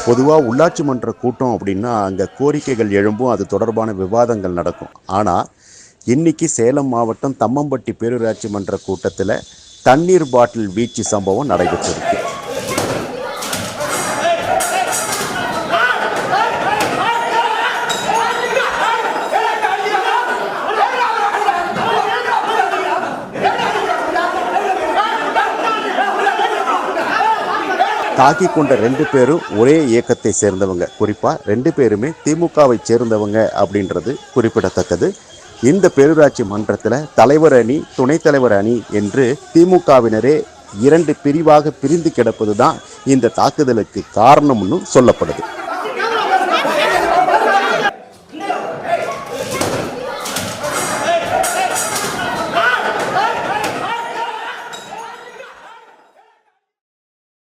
பொதுவாக உள்ளாட்சி மன்ற கூட்டம் அப்படின்னா அங்கே கோரிக்கைகள் எழும்பும், அது தொடர்பான விவாதங்கள் நடக்கும். ஆனால் இன்னைக்கு சேலம் மாவட்டம் தம்மம்பட்டி பேரூராட்சி மன்ற கூட்டத்தில் தண்ணீர் பாட்டில் வீச்சு சம்பவம் நடைபெற்றிருக்கு. தாக்கி கொண்ட 2 பேரும் ஒரே இயக்கத்தை சேர்ந்தவங்க. குறிப்பாக 2 பேருமே திமுகவை சேர்ந்தவங்க அப்படின்றது குறிப்பிடத்தக்கது. இந்த பேரூராட்சி மன்றத்தில் தலைவர் அணி, துணைத் தலைவர் அணி என்று திமுகவினரே 2 பிரிவாக பிரிந்து கிடப்பது தான் இந்த தாக்குதலுக்கு காரணம்னு சொல்லப்படுது.